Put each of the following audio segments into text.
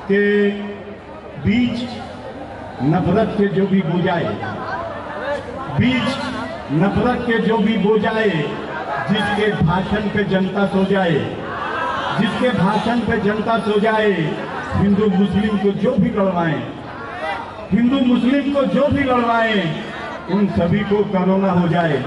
के बीच नफरत के जो भी बोझाए, जिसके भाषण पे जनता सो जाए, हिंदू मुस्लिम को जो भी लड़वाएं, उन सभी को कोरोना हो जाए।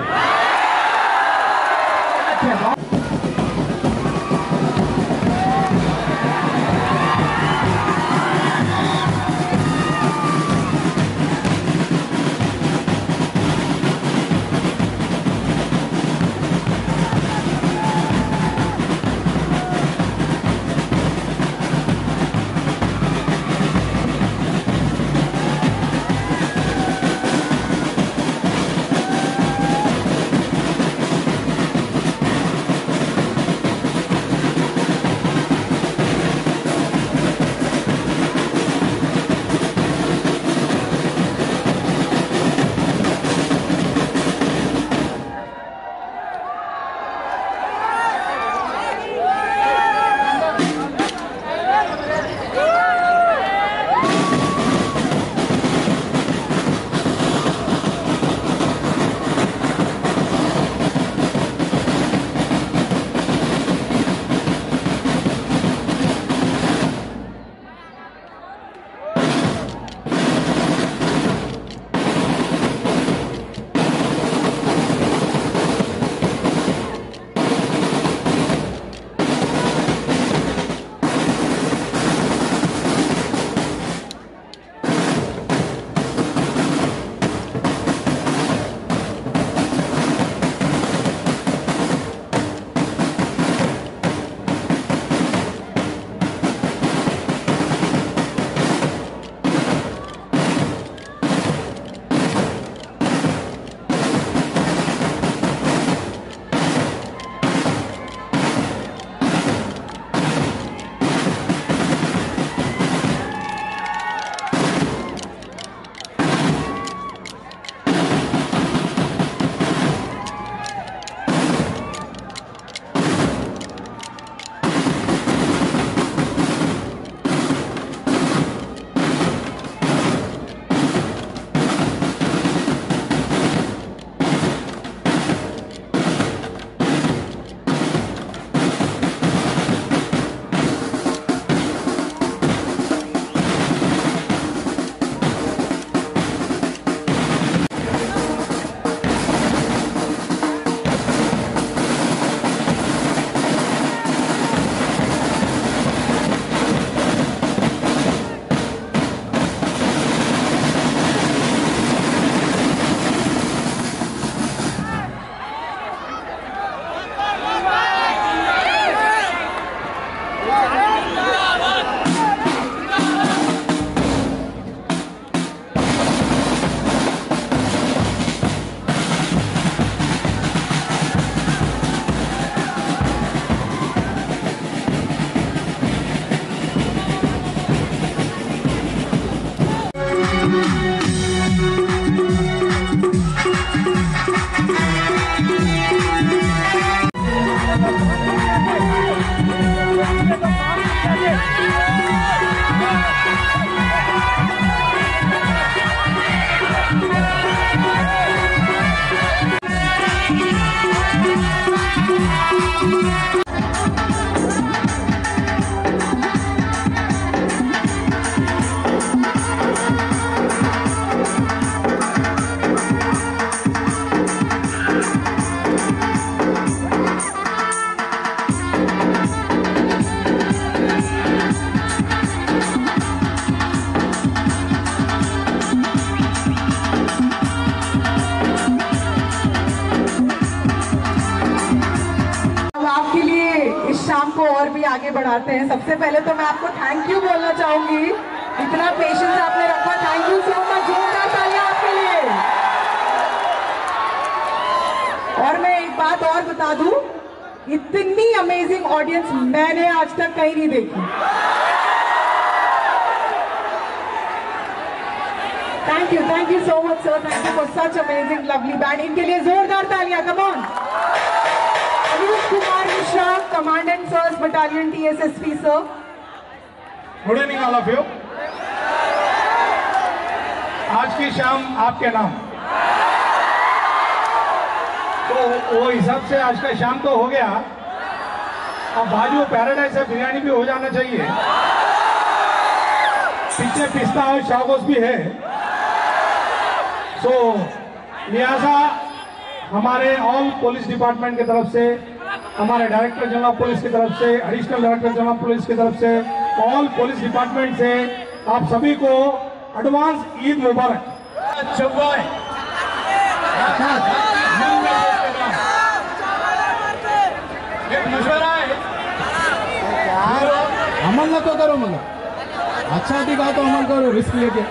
और भी आगे बढ़ाते हैं। सबसे पहले तो मैं आपको थैंक यू बोलना चाहूंगी, इतना पेशेंस आपने रखा, थैंक यू सो मच, जोरदार तालियां आपके लिए। और मैं एक बात और बता दूं, इतनी अमेजिंग ऑडियंस मैंने आज तक कहीं नहीं देखी। Thank you so much sir, thank you for such amazing lovely band. इनके लिए जोरदार तालियां, come on. Anoop Kumar Mishra, commandant 1st battalion TSSP sir. Good evening all of you. आज की शाम आपके नाम, तो वो हिसाब से आज का शाम तो हो गया। अब बाजू पैराडाइज है, बिरयानी भी हो जाना चाहिए, पीछे पिस्ता और शागोस भी है। सो लिहाजा हमारे ऑल पुलिस डिपार्टमेंट की तरफ से, हमारे डायरेक्टर जनरल ऑफ पुलिस की तरफ से, additional director general of police की तरफ से, ऑल पुलिस डिपार्टमेंट से आप सभी को एडवांस ईद मुबारक। एक मशवरा है, अमल न तो करो, मगर अच्छा दिखा तो अमल करो, रिस्क लेके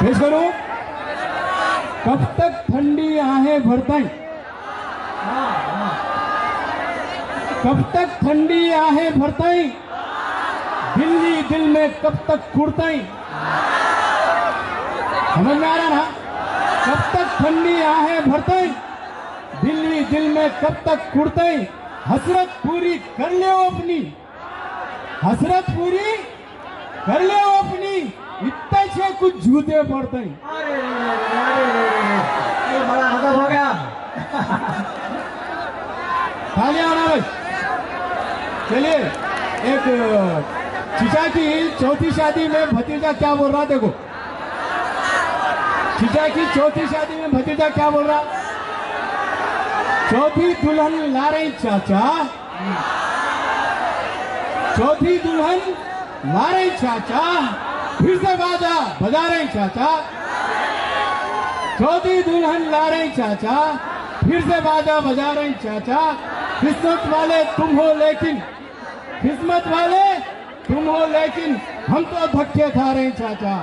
पेश करो। कब तक ठंडी आहें भरताई, कब तक ठंडी आहें भरताई, दिल्ली दिल में कब तक कुड़ताई। समझ में आ रहा ना? कब तक ठंडी आहें भरताई, दिल्ली दिल में कब तक कुड़ताई। हसरत पूरी कर ले अपनी, हसरत पूरी कर ले अपनी, इतने से कुछ जूते पड़ते हैं। ये बड़ा हदफ हो गया। तालियां आना भाई। चलिए, एक चीचा की चौथी शादी में भतीजा क्या बोल रहा, देखो चीचा की चौथी शादी में भतीजा क्या बोल रहा। चौथी दुल्हन ला रही चाचा, चौथी दुल्हन ला रही चाचा, फिर से बाजा बजा रहे चाचा। चौथी दुल्हन ला रहे चाचा, फिर से बाजा बजा रहे चाचा। किस्मत वाले तुम हो लेकिन, किस्मत वाले तुम हो लेकिन, हम तो धक्के खा रहे चाचा,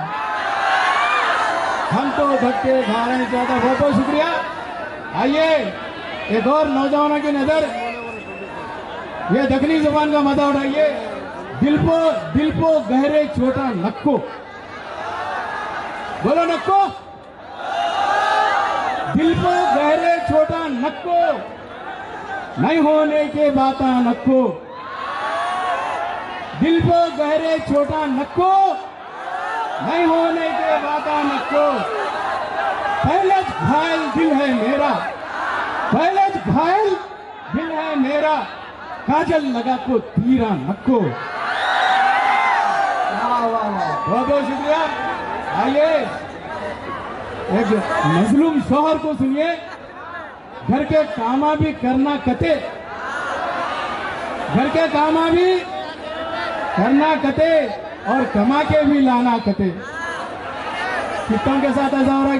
हम तो धक्के खा रहे चाचा। बहुत बहुत शुक्रिया। आइए एक और नौजवानों की नजर, ये दक्षिणी जुबान का मजा उठाइए। दिल पो गहरे छोटा नक्को, बोलो नक्को। दिल पो गहरे छोटा नक्को, नहीं होने के बाता नक्को। दिल पो गहरे छोटा नक्को, नहीं होने के बाता नक्को। पहले घायल दिल है मेरा, पहले घायल दिल है मेरा, काजल लगा को तीरा नक्को। बहुत बहुत शुक्रिया। आइए एक मजलूम शोहर को सुनिए। घर के कामा भी करना कते, घर के कामा भी करना कते, और कमा के भी लाना कते। कितों के साथ ऐसा हो रहा है,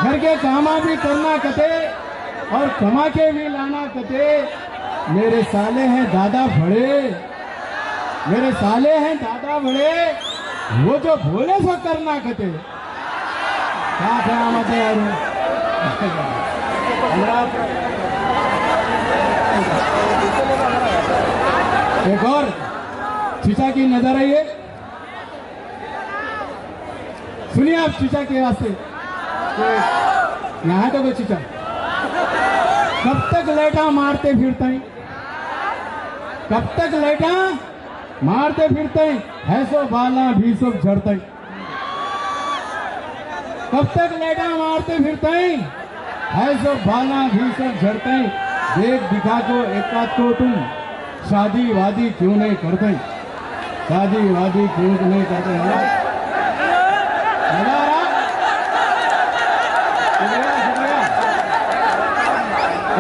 घर के कामा भी करना कते और कमा के भी लाना कते। मेरे साले हैं दादा बड़े, मेरे साले हैं दादा बड़े, वो जो बोले सो करना कते। क्या ख्यामत है यार। एक और चीचा की नजर आई है, सुनिए आप चीचा के वास्ते। यहाँ तो कोई चीचा कब तक लेटा मारते फिरते हैं, कब तक लेटा मारते फिरते हैं, ऐसो बाला भी सब झड़ते। कब तक लेटा मारते फिरते हैं, ऐसो बाला भी सब झड़ते। देख दिखा को एकाध को तुम शादी वादी क्यों नहीं करते, शादी वादी क्यों नहीं करते।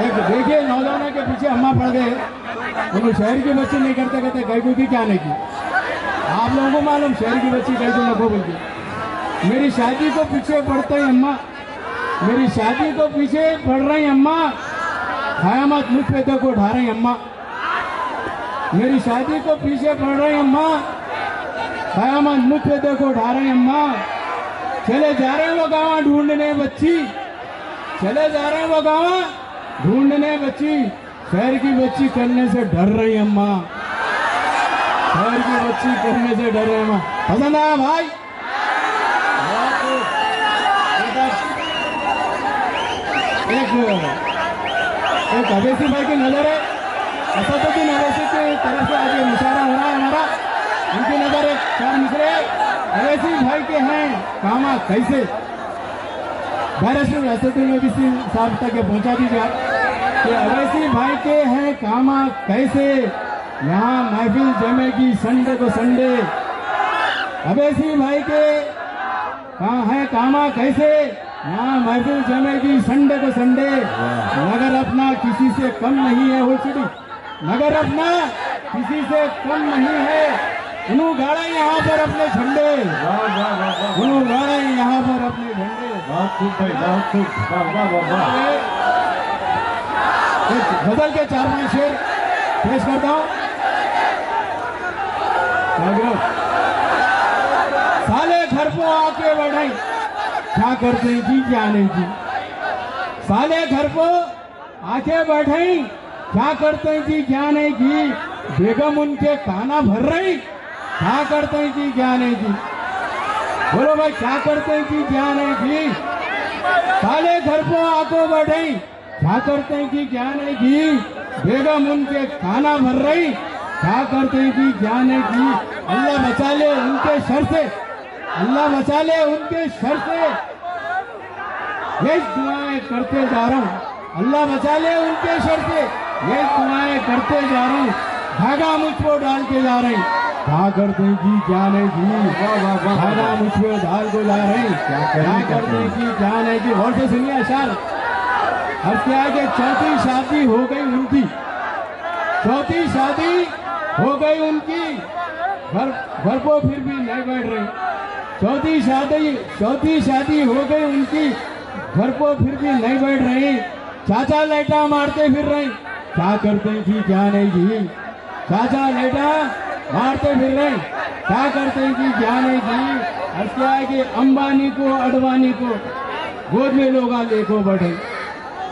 एक देखिए नौजवानों के पीछे अम्मा पड़ गए, उन्होंने शहर की बच्ची नहीं करते कहते गई की क्या नहीं की। आप लोगों को मालूम शहर की बच्ची गई तो लगो बोल के। मेरी शादी को पीछे पड़ते हैं अम्मा, मेरी शादी को पीछे पड़ रही अम्मा, कयामत मुझ पे देखो उठा रही अम्मा। मेरी शादी को पीछे पड़ रही अम्मा, कयामत मुझ पे देखो उठा रही अम्मा। चले जा रहे हैं वो गाँव ढूंढने बच्ची, चले जा रहे हैं वो गाँव ढूंढने बच्ची। शहर की बच्ची करने से डर रही अम्मा, शहर की बच्ची करने से डर रही अम्मा। पसंद आया भाई? एक अवेसी भाई की नजर है, असदुद्दीन अवैसी की तरफ से आज ये मुशायरा हो रहा है हमारा। उनकी नजर एक 4 मिसरे अवैसी भाई के हैं कामा कैसे। बैरिस्टर असदुद्दीन ओवैसी साहब तक ये पहुंचा दीजिए कि अवैसी भाई के हैं कामा कैसे, यहाँ महफिल जमेगी संडे को संडे। अवैसी भाई के कहाँ है कामा कैसे, यहाँ महफिल जमेगी संडे को संडे। नगर अपना किसी से कम नहीं है, हो सिटी नगर अपना किसी से कम नहीं है। उन्हों गाड़ा यहाँ पर अपने झंडे, उन्हों गाड़ा यहाँ पर अपने झंडे। बहुत खूब भाई, बहुत खूब, वाह वाह वाह। गजल के 4-5 शेर पेश करता हूँ। साले घर को आके बढ़ाई क्या करते जी क्या नहीं जी। साले घर को आके बढ़ाई क्या करते जी क्या नहीं की। बेगम उनके काना भर रही क्या करते जी क्या नहीं जी। बोलो भाई क्या करते जी क्या नहीं की। साले घर को आको बढ़ाई क्या करते कि क्या नहीं की। बेगम उनके खाना भर रही क्या करते कि क्या नहीं की। अल्लाह बचा ले उनके शर से, अल्लाह बचा ले उनके शर से। ये दुआएं करते जा रहा हूँ, अल्लाह बचा ले उनके शर से। ये दुआएं करते जा रहा हूँ, धागा मुझको डाल के जा रही क्या करते कि क्या नहीं की। धागा मुझको डाल को ला रही क्या करते कि क्या नहीं की। और से सुनिए अशार। अब क्या है कि चौथी शादी हो गई उनकी, चौथी शादी हो गई उनकी। घर को फिर भी नहीं बैठ रही। चौथी शादी हो गई उनकी, घर को फिर भी नहीं बैठ रही। चाचा लेटा मारते फिर रही क्या करते थी क्या नहीं की। चाचा लेटा मारते फिर रही क्या करते थी क्या नहीं की। अब क्या है कि अंबानी को अडवाणी को गोद में लोग लेको बैठे।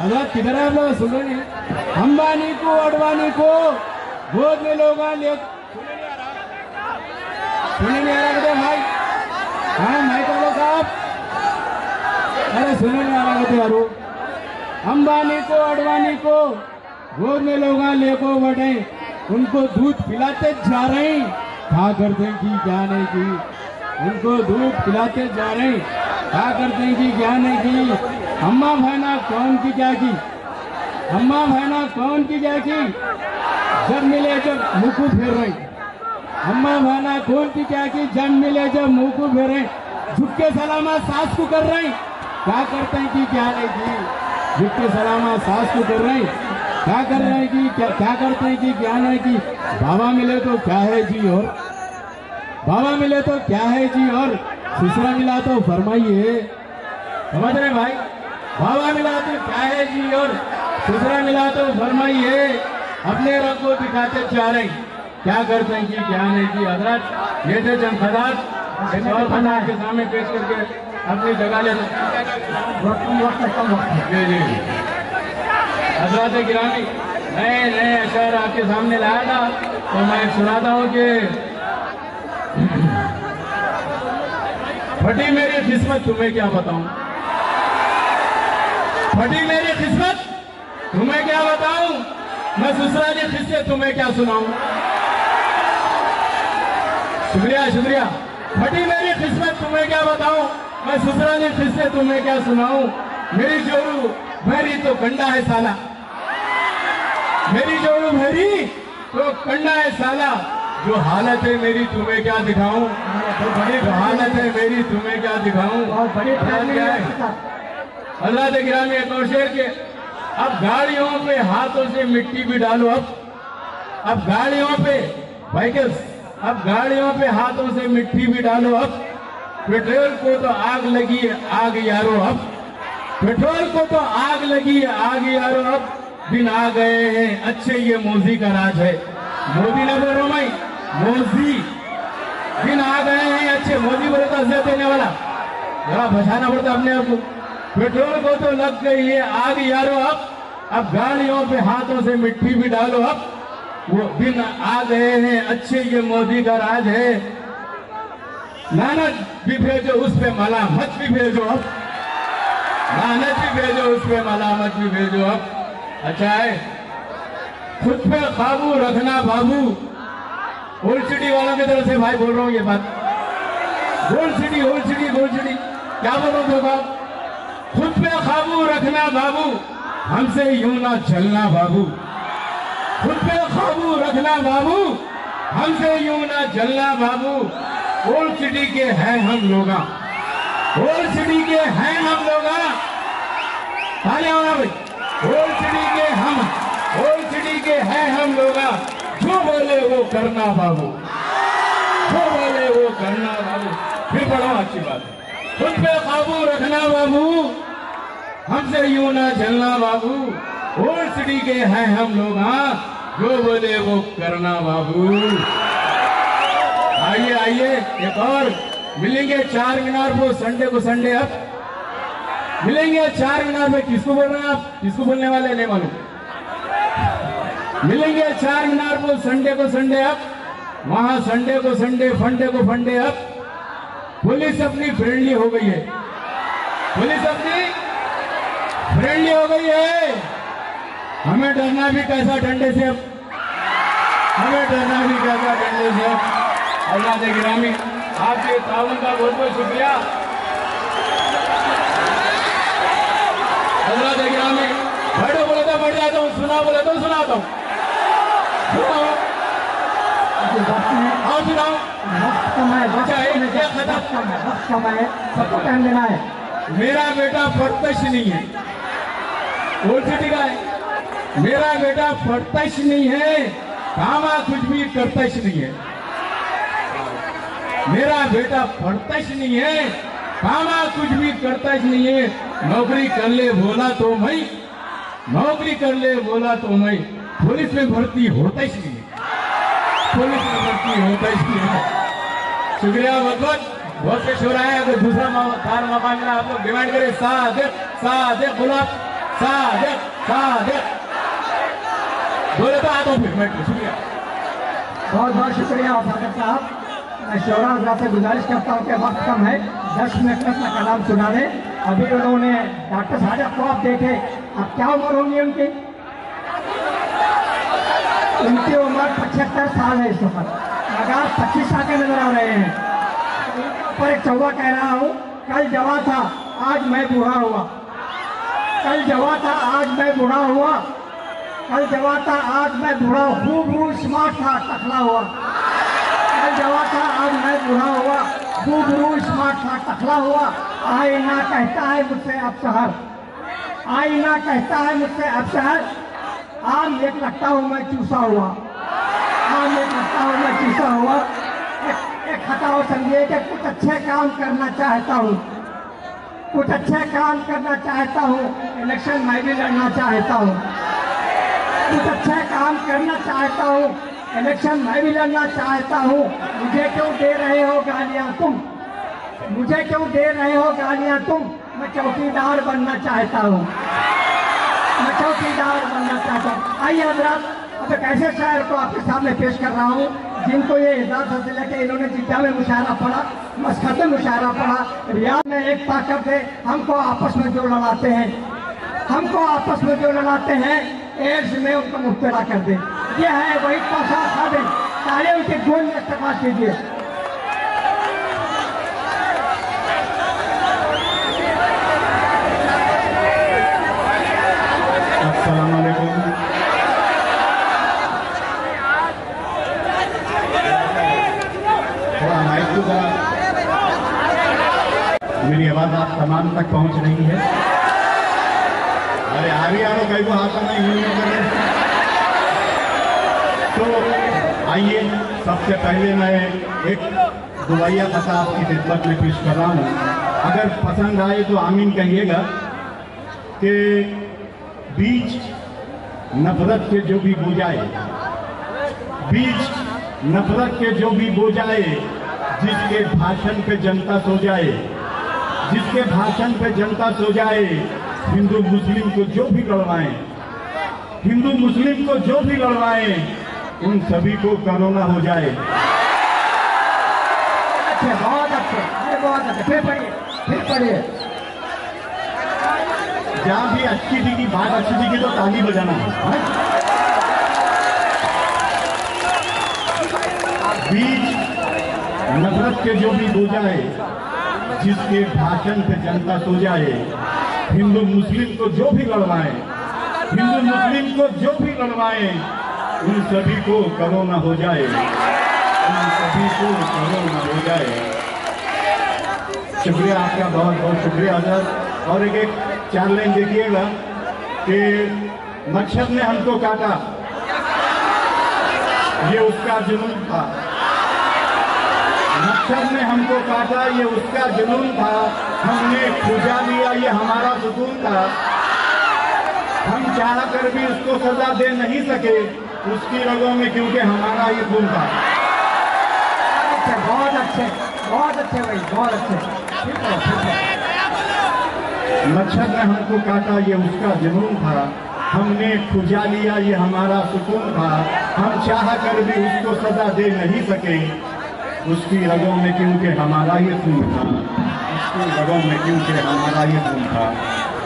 हजरत किधर है आप लोग सुन रहे हैं। अंबानी को अडवाणी को गोद में लोग ले सुने नहीं आ रहा भाई। हाँ माइक वालों साहब, अरे सुने नहीं आ रहा थे यारो। अंबानी को अडवाणी को गोद में लोग लेको बैठे, उनको दूध पिलाते जा रहे क्या करते की क्या नहीं की। उनको दूध पिलाते जा रहे क्या करते की क्या नहीं की। अम्मा भाईना कौन की क्या की, अम्मा भाईना कौन की क्या की। जब मिले जब मुंह को फेर रही, अम्मा भाईना कौन की क्या की। जब मिले जब मुंह को फेर रही, झुक के सलामा सास को कर रही क्या करते हैं कि क्या नहीं की। झुक के सलामा सास को कर रही क्या कर रहे हैं कि क्या करते हैं कि क्या नहीं की। बाबा मिले तो क्या है जी और, बाबा मिले तो क्या है जी और, ससुरा मिला तो फरमाइए। समझ रहे भाई। बाबा मिला तो क्या है जी और, ससुरा मिला तो फरमाइए। अपने रंग को दिखाते जा रहे क्या करते हैं कि क्या नहीं की। हजरत ये थे चंद खदात और खाना के सामने पेश करके अपनी जगह ले। जी जी हजरत गिरामी नए नए अशर आपके सामने लाया था, तो मैं सुनाता हूँ कि फटी मेरी किस्मत तुम्हें क्या बताऊं, फटी मेरी किस्मत तुम्हें क्या बताऊं। मैं ससुरा के किस्से तुम्हें क्या सुनाऊं। शुक्रिया शुक्रिया। फटी मेरी किस्मत तुम्हें क्या बताऊं, मैं ससुरा के किस्से तुम्हें क्या सुनाऊं। मेरी जोरू भैरी तो कंडा है साला, मेरी जोरू भैरी तो कंडा है साला। जो हालत है मेरी तुम्हें क्या दिखाऊं, तो बड़ी हालत है मेरी तुम्हें क्या दिखाऊं। अल्लाह के गिरामी एक और शेर के। अब गाड़ियों पे हाथों से मिट्टी भी डालो, अब गाड़ियों पे व्हीकल्स, अब गाड़ियों पे हाथों से मिट्टी भी डालो। अब पेट्रोल को तो आग लगी आग यारो, अब पेट्रोल को तो आग लगी आग यारो। अब दिन आ गए हैं अच्छे ये मोदी का राज है, मोदी ने बोलो भाई मोदी। दिन आ गए हैं अच्छे, मोदी बोले तो असर देने वाला, जरा बचाना पड़ता अपने आप को। पेट्रोल को तो लग गई है आग यारो, अब गाड़ियों पे हाथों से मिट्टी भी डालो। अब वो दिन आ गए हैं अच्छे ये मोदी का राज है। लानत भी भेजो उस पे मलामत भी भेजो, अब लानत भी भेजो उस पे मलामत भी भेजो। अब अच्छा है खुद पे काबू रखना बाबू। ओल्ड सिटी वालों की तरफ से भाई बोल रहा हूँ ये बात। Gold city, old city, gold city, क्या बोल रहा हूँ बाबू? खुद पे काबू रखना बाबू, हमसे यूं ना चलना बाबू। खुद पे काबू रखना बाबू, हमसे यूं ना जलना बाबू। ओल्ड सिटी के हैं हम लोग, ओल्ड सिटी के हैं हम लोग। तालियां होना भाई। ओल्ड सिटी के हम, ओल्ड सिटी के हैं हम लोग। जो बोले वो करना बाबू, जो बोले वो करना बाबू। फिर बड़ा अच्छी बात है। खुद पे काबू रखना बाबू, हमसे यूं ना चलना बाबू। ओल्ड सिटी के हैं हम लोग, जो बोले वो करना बाबू। आइए आइए, एक और मिलेंगे चार मीनार को संडे को संडे। अब मिलेंगे चार मीनार में। किसको बोल रहे हैं आप? किसको बोलने वाले नहीं मालूम। मिलेंगे चार मीनार को संडे अब। वहां संडे को संडे, फंडे को फंडे। अब पुलिस अपनी फ्रेंडली हो गई है, पुलिस अपनी फ्रेंडली हो गई है। हमें डरना भी कैसा डंडे से, अब हमें डरना भी कैसा डंडे से। औलाद गिरामी, आपके ताउन का बहुत बहुत शुक्रिया। औलाद गिरामी, बैठो बोले तो बैठ जाता हूँ, सुना बोले तो सुनाता हूँ। और सुनाओ। सबको टाइम देना है। मेरा बेटा फर्तश नहीं है, ओल्ड सिटी का है। मेरा बेटा फर्तश नहीं है, कामा कुछ भी करतश नहीं है। मेरा बेटा फर्तश नहीं है, कामा कुछ भी करतश नहीं है। नौकरी कर ले बोला तो मैं, नौकरी कर ले बोला तो मैं। पुलिस में भर्ती होता ही नहीं है, पुलिस में भर्ती होता ही नहीं है। शुक्रिया बहुत कुछ हो रहा है। अगर दूसरा कार मौका मिला आप लोग डिमांड करें सादिक सादिक गुलाब सादिक सादिक बोले तो आता हूँ। फिर शुक्रिया, बहुत बहुत शुक्रिया सादिक साहब। मैं शोरा हजरात से गुजारिश करता हूँ कि वक्त कम है, 10 मिनट में अपना कलाम सुना दें। अभी उन्होंने डॉक्टर सादिक को आप देखे, अब क्या उम्र होगी उनकी? उनकी उम्र 75 साल है इस वक्त, मगर 25 साल के नजर आ रहे हैं। पर एक चौवा कह रहा हूँ, कल जवा था आज मैं बूढ़ा हुआ, कल जवा था आज मैं बूढ़ा हुआ, कल जवा था आज मैं बूढ़ा, खूब स्मार्ट था टकला हुआ। कल जवा था आज मैं बूढ़ा हुआ, खूब स्मार्ट था टकला हुआ। आईना कहता है मुझसे अब शहर, आईना कहता है मुझसे अब शहर। आम एक लगता हूँ मैं चूसा हुआ, आम एक लगता हूँ मैं चूसा हुआ। एक हटाओ समझिए कि कुछ अच्छे काम करना चाहता हूँ, कुछ अच्छे काम करना चाहता हूँ। इलेक्शन मैं भी लड़ना चाहता हूँ, कुछ अच्छे काम करना चाहता हूँ। इलेक्शन मैं भी लड़ना चाहता हूँ। मुझे क्यों दे रहे हो गालियाँ तुम, मुझे क्यों दे रहे हो गालियाँ तुम। मैं चौकीदार बनना चाहता हूँ, मैं चौकीदार बनना चाहता हूँ। आइए हजरात, अब एक ऐसे शायर को आपके सामने पेश कर रहा हूँ जिनको ये इजाज़त हासिल है कि इन्होंने जिद्दा में मुशायरा पढ़ा, मस्कत में मुशायरा पढ़ा, रियाद में एक ताकत है। हमको आपस में जो लड़ाते हैं, हमको आपस में जो लड़ाते हैं, एड्स में उनको मुब्तला कर दे। ये है वही कौशल साधन। तालियां उनके गोल में इस्तेमाल कीजिए। अस्सलाम वालेकुम। थोड़ा माइक को जरा, मेरी आवाज आप तमाम तक पहुंच रही है। अरे आगे आ रहा कहीं को हाथ नहीं करे। तो आइए, सबसे पहले मैं एक दुआया कथा आपकी खिदमत में पेश कर रहा हूँ। अगर पसंद आए तो आमीन कहिएगा। कि बीच नफरत के जो भी बो जाए, बीच नफरत के जो भी बो जाए, जिसके भाषण पे जनता सो जाए, जिसके भाषण पे जनता सो जाए, हिंदू मुस्लिम को जो भी लड़वाएं, हिंदू मुस्लिम को जो भी लड़वाएं, उन सभी को कोरोना हो जाए। अच्छे, बहुत अच्छे, बहुत अच्छे। फिर पढ़िए, फिर पढ़िए। जहाँ भी अच्छी दिखी, बात अच्छी दिखी तो ताली बजाना है। बीच नफरत के जो भी हो जाए, जिसके भाषण पे जनता सो जाए, हिंदू मुस्लिम को जो भी लड़वाए, हिंदू मुस्लिम को जो भी लड़वाए, उन सभी को कोरोना हो जाए, उन सभी को कोरोना हो जाए। शुक्रिया आपका, बहुत बहुत शुक्रिया हजरत। और एक चार लाइन देखिएगा कि मच्छर ने हमको काटा, ये उसका जुनून था। मच्छर ने हमको काटा, ये उसका जुनून था। हमने खुजा लिया, ये हमारा सुकून था। हम चाह कर भी उसको सजा दे नहीं सके, उसकी रगों में क्योंकि हमारा ये खून था। बहुत अच्छे भाई, बहुत अच्छे। मच्छर ने हमको काटा, ये उसका जुनून था। हमने खुजा लिया, ये हमारा सुकून था। हम चाह कर भी उसको सजा दे नहीं सके, उसकी रगों में क्योंकि हमारा ये खून था, उसकी रगों में क्योंकि हमारा ये खून था।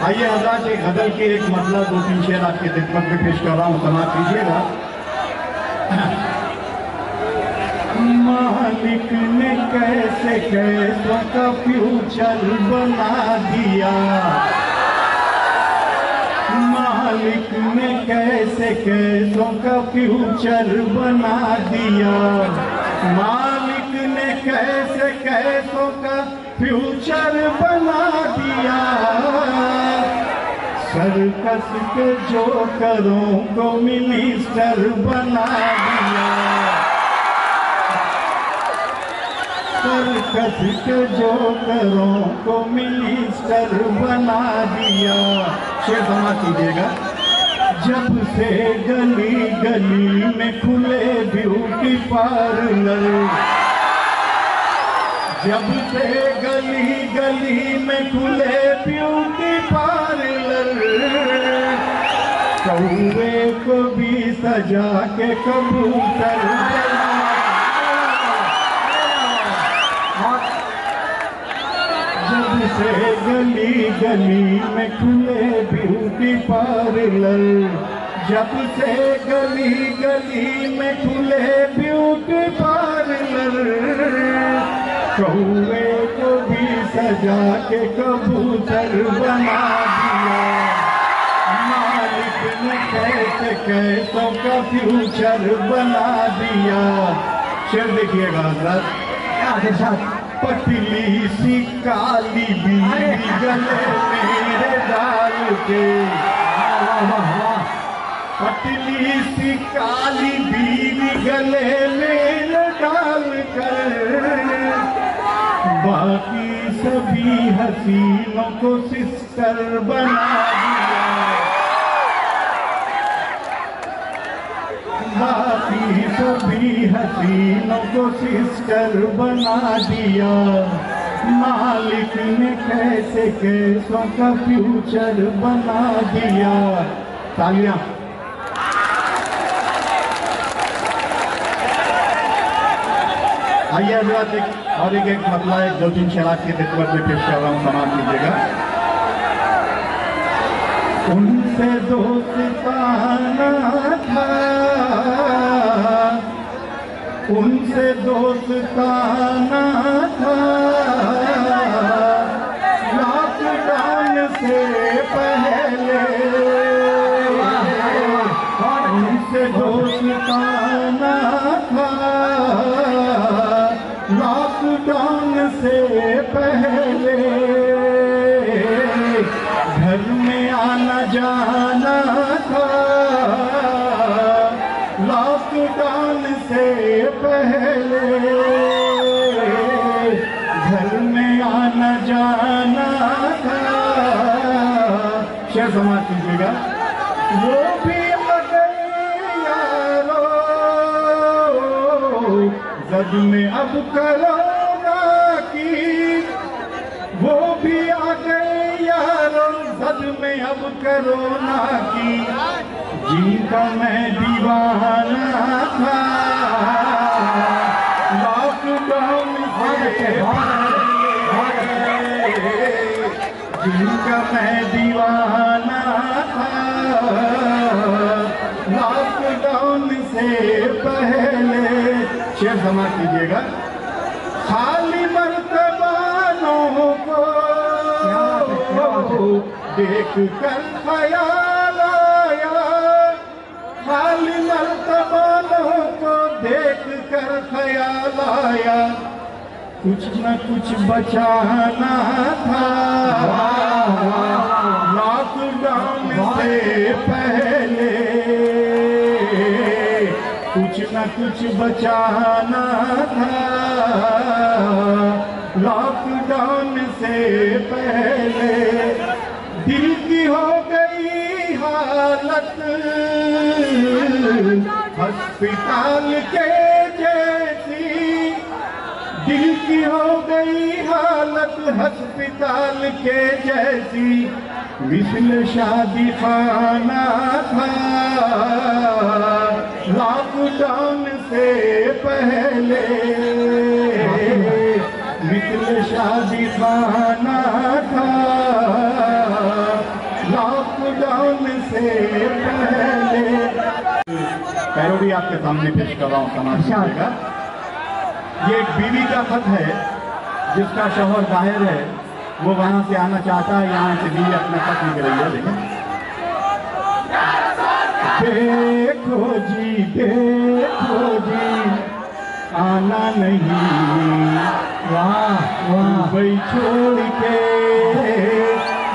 आइए हज़रात, एक गज़ल के एक मतलब दो तीन शेर आपके खिदमत में पेश कर रहा हूँ, समाप्त कीजिएगा। मालिक ने कैसे कैसों का फ्यूचर बना दिया, मालिक ने कैसे कैसों का फ्यूचर बना दिया, मालिक ने कैसे कैसों का फ्यूचर बना दिया। सर्कस के जोकरों को मिनिस्टर बना दिया, सर्कस के जोकरों को मिनिस्टर बना दिया। शेर समाप्त कीजिएगा। जब से गली गली में खुले ब्यूटी पार्लर, जब से गली गली में खुले ब्यूटी पार्लर, कौवे को भी सजा के कबूतर बना। जब से गली गली में खुले ब्यूटी पार्लर, जब से गली गली में खुले ब्यूटी पार्लर, कौवे को भी सजा के कबूतर बना दिया। मालिक ने कैसे कैसों का फ्यूचर बना दिया। शेर देखिएगा हज़रत। पतली सी काली बीवी गले मेरे डाल के, पतली सी काली बीवी गले मेरे डाल कर, बाकी सभी हसीनों को सिस्टर बना दिया, बाकी सभी हसीनों को सिस्टर बना दिया। मालिक ने कैसे कैसों का फ्यूचर बना दिया। तालियां। आइए हज़रात, और एक मतलब एक दो तीन शेर के खिदमत में पेश कर रहा हूँ, समाप्त कीजिएगा। उनसे दोस्ताना था, उनसे दोस्ताना था, लॉकडाउन से पहले, उनसे दोस्ताना था, लॉकडाउन से पहले, घर में आना जाना था, लॉकडाउन से पहले, घर में आना जाना था। शेर समाप्त कीजिएगा। वो भी आ गए यारो, जद में अब कोरोना की, वो भी आ गए यारो, जद में अब कोरोना की, जिनका मैं दीवाना था, लॉकडाउन से जिनका मैं दीवाना था, लॉकडाउन से पहले, शेर समाप्त कीजिएगा। खाली मर्तबानों को देख कर ख्याल आया, खाली मर्तबानों को देख कर ख्याल आया, कुछ न कुछ बचाना था लॉकडाउन से पहले, कुछ न कुछ बचाना था लॉकडाउन से पहले। दिल की हो गई हालत अस्पताल के जैसी, दिल की हो गई हालत अस्पताल के जैसी, मिसल शादी खाना था लॉकडाउन से पहले, मिसल शादी खाना था लॉकडाउन से पहले। पैरोडी आपके सामने पेश कर रहा हूँ, समाज का। ये एक बीवी का खत है जिसका शौहर बाहर है, वो वहां से आना चाहता है, यहाँ से बीवी अपना खत लिख रही है। देखो जी आना नहीं, दुबई छोड़ के,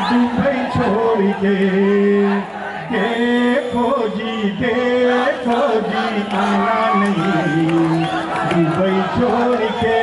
दुबई छोड़ के, देखो जी आना नहीं, दुबई छोड़ के।